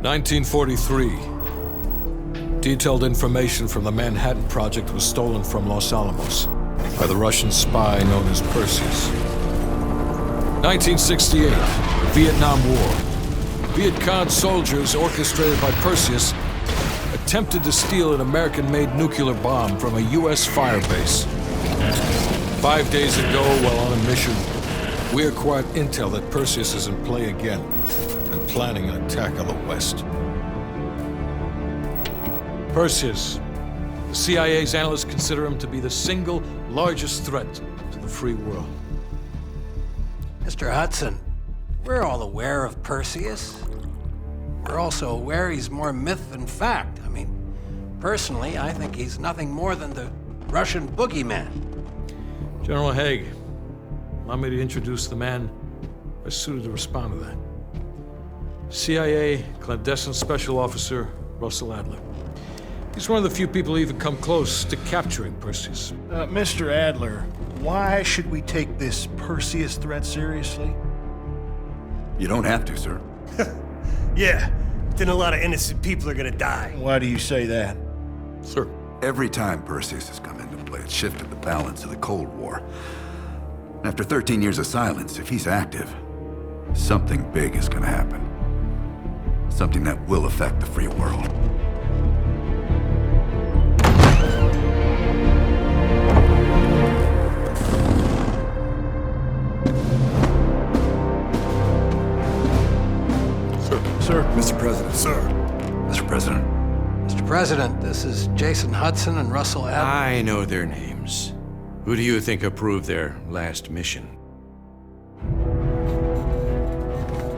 1943. Detailed information from the Manhattan Project was stolen from Los Alamos by the Russian spy known as Perseus. 1968. The Vietnam War. Viet Cong soldiers, orchestrated by Perseus, attempted to steal an American-made nuclear bomb from a U.S. firebase. 5 days ago, while on a mission, we acquired intel that Perseus is in play again and planning an attack on the West. Perseus. The CIA's analysts consider him to be the single largest threat to the free world. Mr. Hudson, we're all aware of Perseus. We're also aware he's more myth than fact. I mean, personally, I think he's nothing more than the Russian boogeyman. General Haig, allow me to introduce the man best suited to respond to that. CIA clandestine special officer Russell Adler. He's one of the few people who even come close to capturing Perseus. Mr. Adler, why should we take this Perseus threat seriously? You don't have to, sir. Yeah, then a lot of innocent people are gonna die. Why do you say that? Sir. Every time Perseus has come into play, it shifted the balance of the Cold War. After 13 years of silence, if he's active, something big is gonna happen. Something that will affect the free world. Sir. Mr. President. Sir. Mr. President. Mr. President, this is Jason Hudson and Russell Adler. I know their names. Who do you think approved their last mission?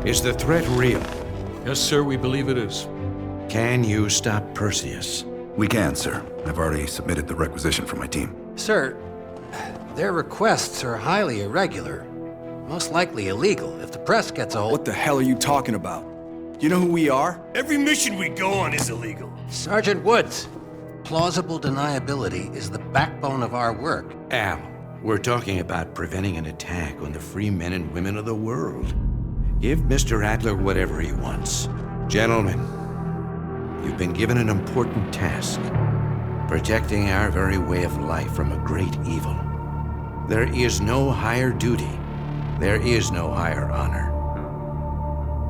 Is the threat real? Yes, sir, we believe it is. Can you stop Perseus? We can, sir. I've already submitted the requisition for my team. Sir, their requests are highly irregular, most likely illegal. If the press gets a hold... What the hell are you talking about? You know who we are? Every mission we go on is illegal. Sergeant Woods, plausible deniability is the backbone of our work. Al, we're talking about preventing an attack on the free men and women of the world. Give Mr. Adler whatever he wants. Gentlemen, you've been given an important task. Protecting our very way of life from a great evil. There is no higher duty. There is no higher honor.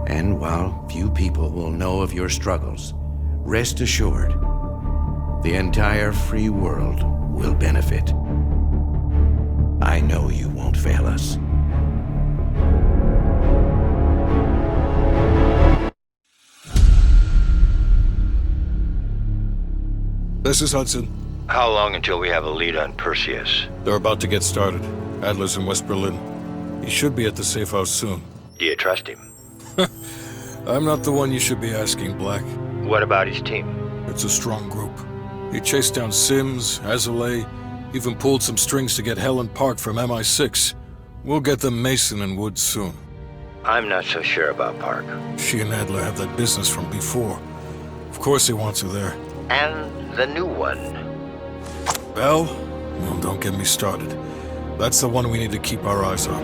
And while few people will know of your struggles, rest assured, the entire free world will benefit. I know you won't fail us. This is Hudson. How long until we have a lead on Perseus? They're about to get started. Adler's in West Berlin. He should be at the safe house soon. Do you trust him? I'm not the one you should be asking, Black. What about his team? It's a strong group. He chased down Sims, Azoulay, even pulled some strings to get Helen Park from MI6. We'll get them Mason and Woods soon. I'm not so sure about Park. She and Adler have that business from before. Of course he wants her there. And the new one. Bell? Well, don't get me started. That's the one we need to keep our eyes on.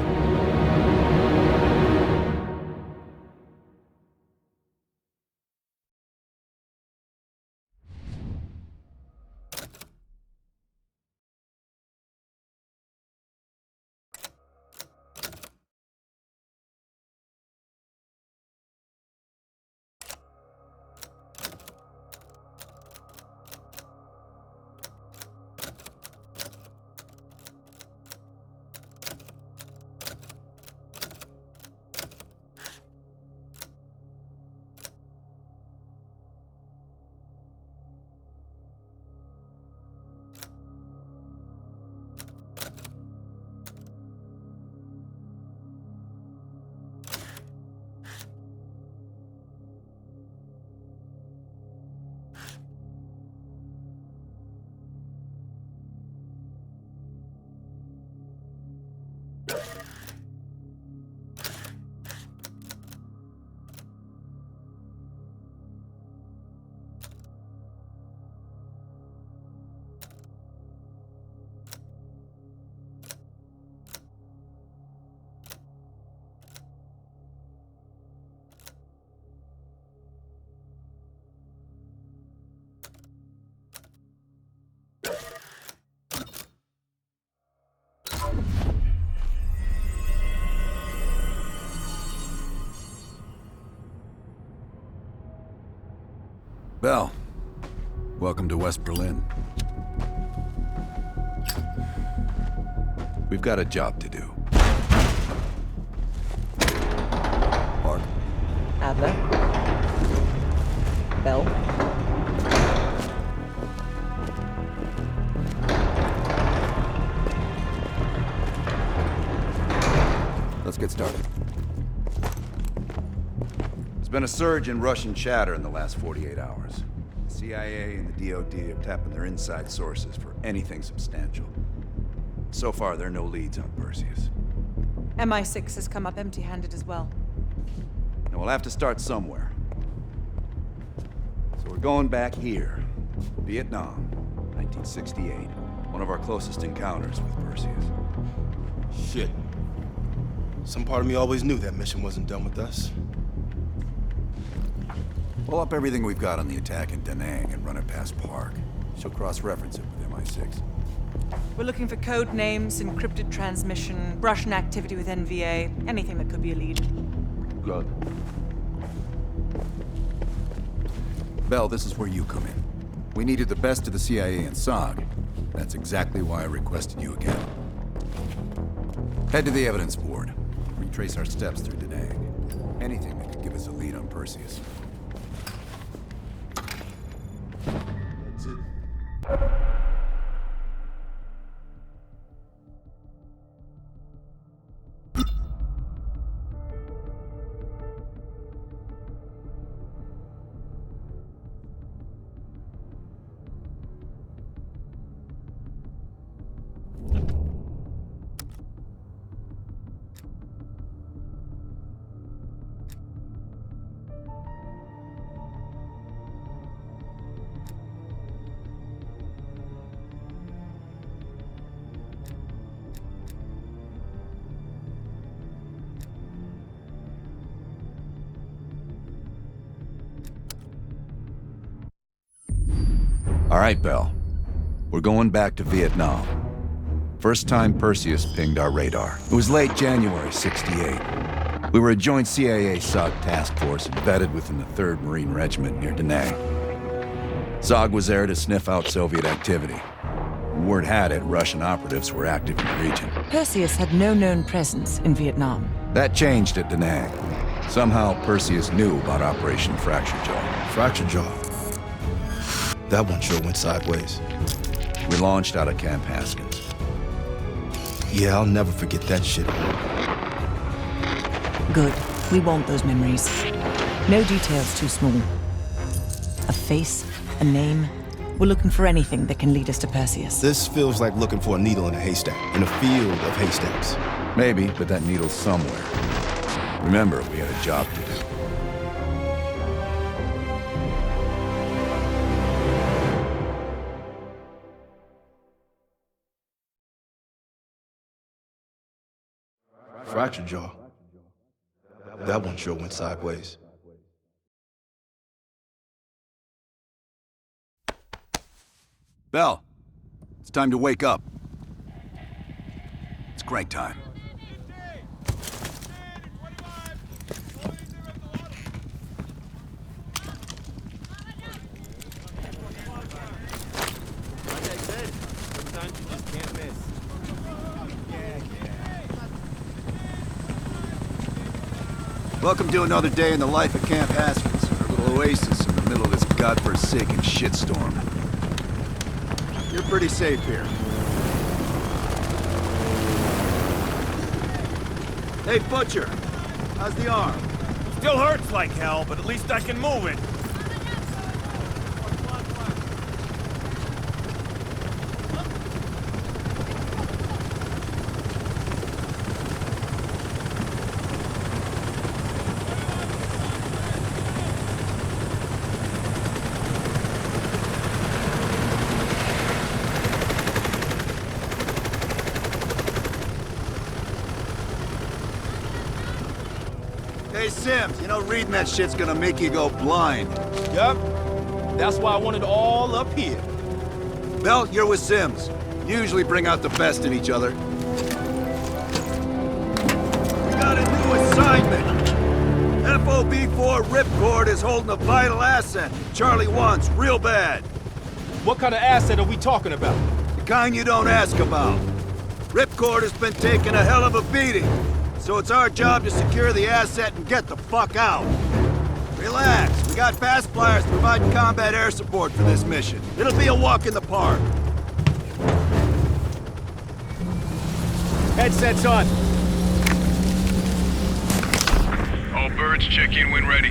Bell, welcome to West Berlin. We've got a job to do. Park. Adler. Bell. Let's get started. There's been a surge in Russian chatter in the last 48 hours. The CIA and the DoD are tapping their inside sources for anything substantial. So far, there are no leads on Perseus. MI6 has come up empty-handed as well. And we'll have to start somewhere. So we're going back here. Vietnam, 1968. One of our closest encounters with Perseus. Shit. Some part of me always knew that mission wasn't done with us. Pull up everything we've got on the attack in Da Nang and run it past Park. She'll cross-reference it with MI6. We're looking for code names, encrypted transmission, Russian activity with NVA, anything that could be a lead. Good. Bell, this is where you come in. We needed the best of the CIA and SOG. That's exactly why I requested you again. Head to the evidence board. Retrace our steps through Da Nang. Anything that could give us a lead on Perseus. That's it. All right, Bell. We're going back to Vietnam. First time Perseus pinged our radar. It was late January, '68. We were a joint CIA-SOG task force embedded within the 3rd Marine Regiment near Da Nang. SOG was there to sniff out Soviet activity. Word had it, Russian operatives were active in the region. Perseus had no known presence in Vietnam. That changed at Da Nang. Somehow, Perseus knew about Operation Fracture Jaw. Fracture Jaw. That one sure went sideways. We launched out of Camp Haskins. Yeah, I'll never forget that shit. Good. We want those memories. No details too small. A face, a name. We're looking for anything that can lead us to Perseus. This feels like looking for a needle in a haystack, in a field of haystacks. Maybe, but that needle's somewhere. Remember, we had a job to do. Fracture Jaw. That one sure went sideways. Bell, it's time to wake up. It's crank time. Welcome to another day in the life of Camp Haskins, our little oasis in the middle of this godforsaken shitstorm. You're pretty safe here. Hey, Butcher, how's the arm? Still hurts like hell, but at least I can move it. Hey, Sims, you know reading that shit's gonna make you go blind. Yup. That's why I want it all up here. Bell, you're with Sims. You usually bring out the best in each other. We got a new assignment. FOB4 Ripcord is holding a vital asset Charlie wants real bad. What kind of asset are we talking about? The kind you don't ask about. Ripcord has been taking a hell of a beating, so it's our job to secure the asset and get the fuck out. Relax, we got fast flyers providing combat air support for this mission. It'll be a walk in the park. Headsets on. All birds, check in when ready.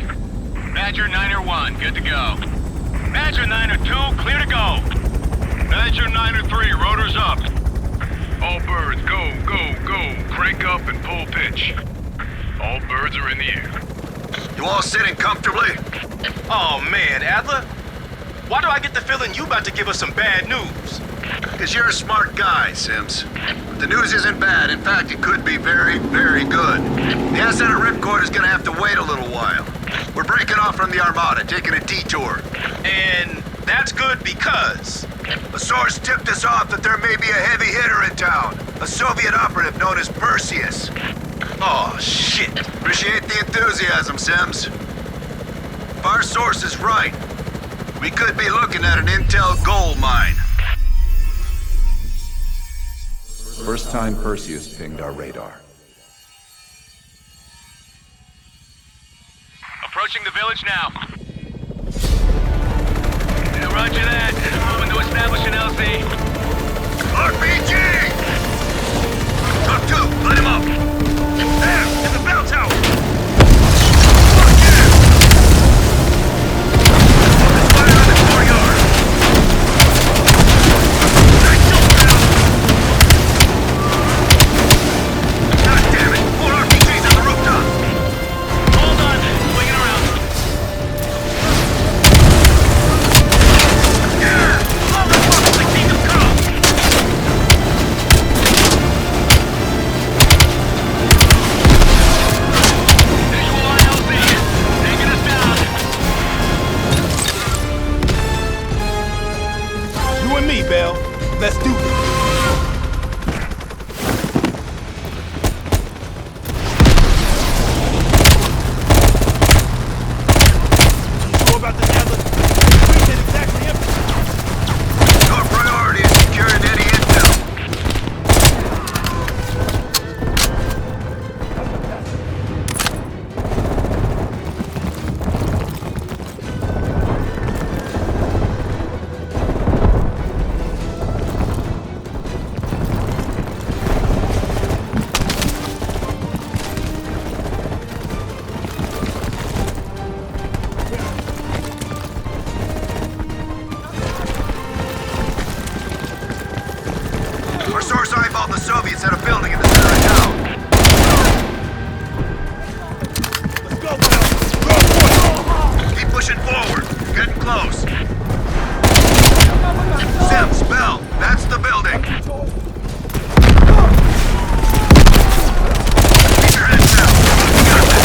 Badger 9-1, good to go. Badger 9-2, clear to go. Badger 9-3, rotors up. All birds, go, go, go. Crank up and pull pitch. All birds are in the air. You all sitting comfortably? Oh man, Adler. Why do I get the feeling you about to give us some bad news? Because you're a smart guy, Sims. The news isn't bad. In fact, it could be very, very good. The asset of Ripcord is gonna have to wait a little while. We're breaking off from the Armada, taking a detour. And that's good because... A source tipped us off that there may be a heavy hitter in town. A Soviet operative known as Perseus. Oh, shit. Appreciate the enthusiasm, Sims. If our source is right, we could be looking at an intel gold mine. First time Perseus pinged our radar. Approaching the village now. Yeah, roger that. Moving to establish an LZ. RPG! Top 2, let him up! There, in the bell tower! Fuck yeah! Let's fire on the courtyard! Nice shot, pal! God damn it! 4 RPGs on the rooftop! Hold on, swinging around. Yeah! Motherfucker, the kingdom come! Visual on LZ. Taking us down. You and me, Bell. Let's do this. Sure about this, Adler? We did exactly everything. Your priority is securing any intel. Our source eyeballed the Soviets at a building in the center of town. Let's go, Bell. Go for it. Keep pushing forward. You're getting close. Sims, Bell, that's the building. Keep your heads down. We got this.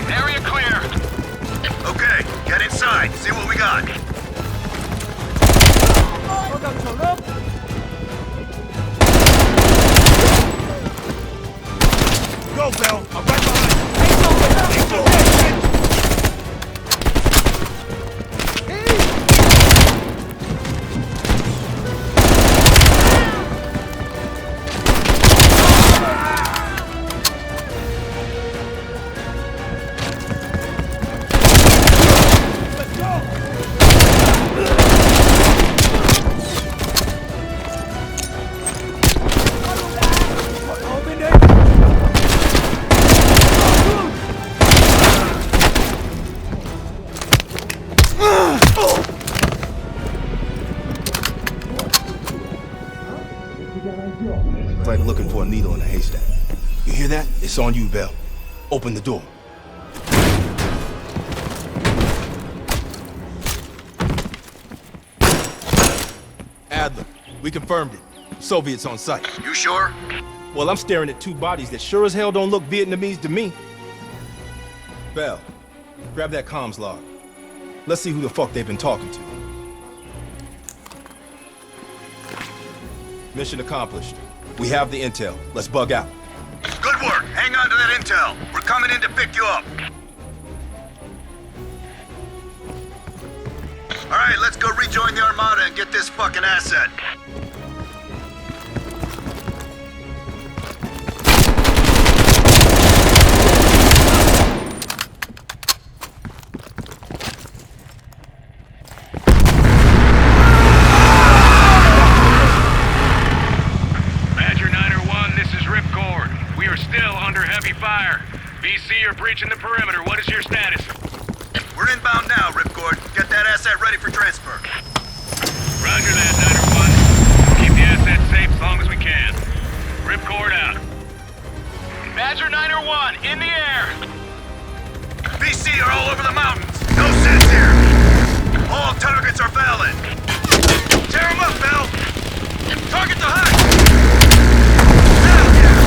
Area clear. Okay, get inside. See what we got. Go, Bell. I'm right behind you. It's like looking for a needle in a haystack. You hear that? It's on you, Bell. Open the door. We confirmed it. Soviets on site. You sure? Well, I'm staring at two bodies that sure as hell don't look Vietnamese to me. Bell, grab that comms log. Let's see who the fuck they've been talking to. Mission accomplished. We have the intel. Let's bug out. Good work. Hang on to that intel. We're coming in to pick you up. All right, let's go rejoin the Armada and get this fucking asset. VC, you're breaching the perimeter. What is your status? We're inbound now, Ripcord. Get that asset ready for transfer. Roger that, Niner 1. Keep the asset safe as long as we can. Ripcord out. Badger Niner 1, in the air! VC are all over the mountains. No sense here. All targets are valid. Tear them up, Bell. Target the hut. Hell yeah!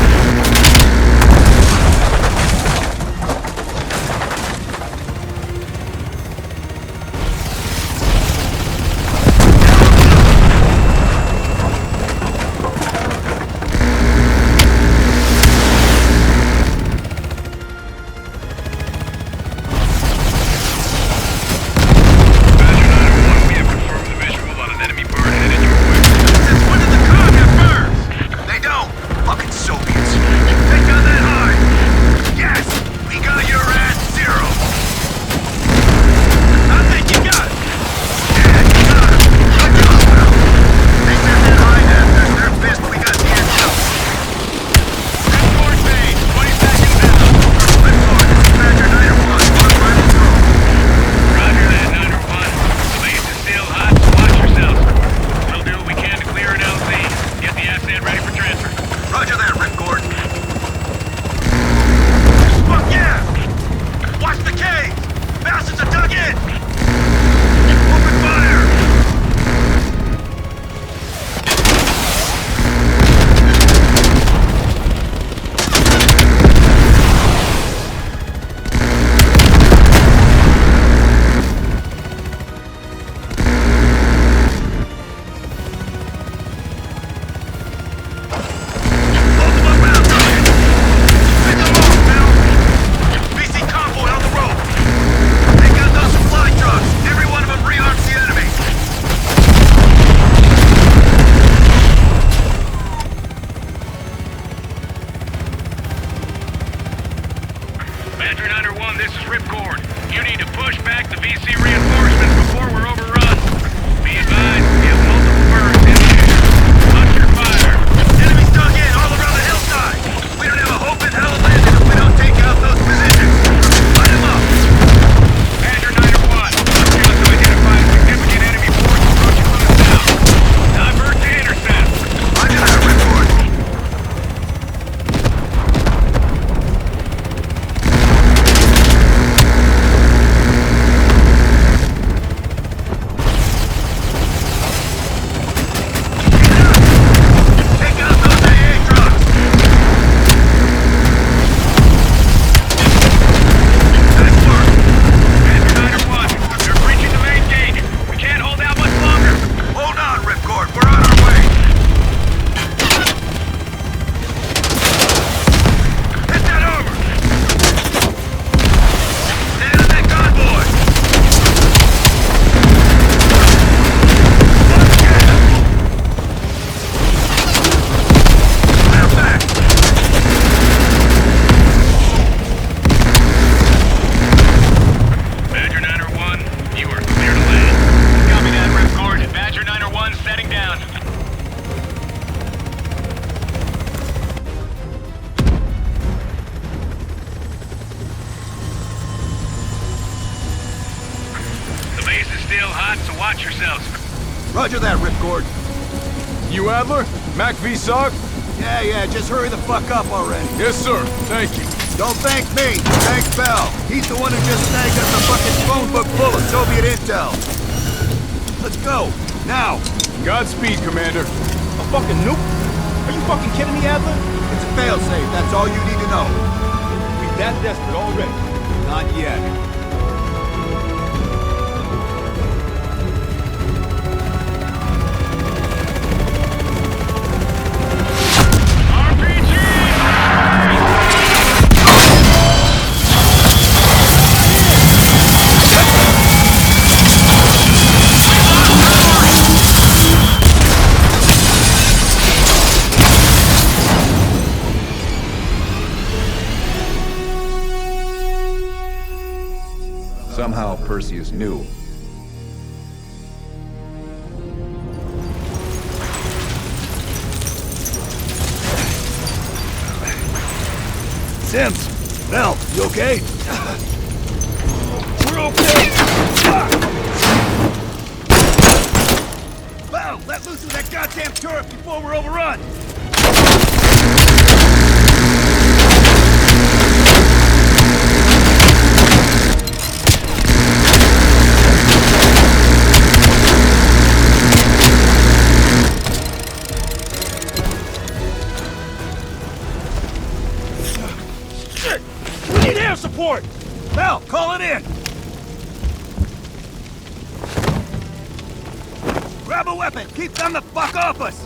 Watch yourselves. Roger that, Ripcord. You Adler? Mac V-SOG? Yeah, just hurry the fuck up already. Yes, sir. Thank you. Don't thank me. Thank Bell. He's the one who just snagged us a fucking phone book full of Soviet intel. Let's go. Now. Godspeed, Commander. fucking nuke? Are you fucking kidding me, Adler? It's a failsafe, that's all you need to know. We that desperate already. Not yet. Somehow Perseus knew. Sims! Mel, you okay? We're okay! Val, let loose of that goddamn turret before we're overrun! We need air support! Mel, call it in! Grab a weapon! Keep them the fuck off us!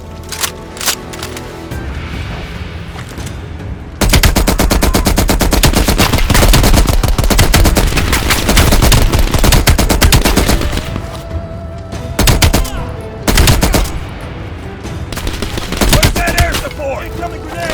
Where's that air support? Incoming grenade!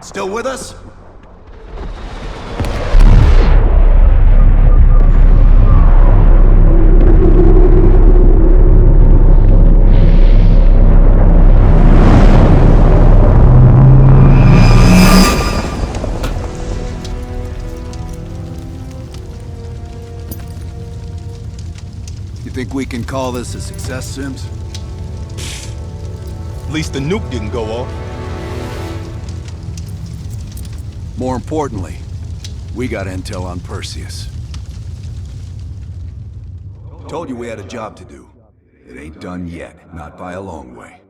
Still with us? You think we can call this a success, Sims? At least the nuke didn't go off. More importantly, we got intel on Perseus. Told you we had a job to do. It ain't done yet, not by a long way.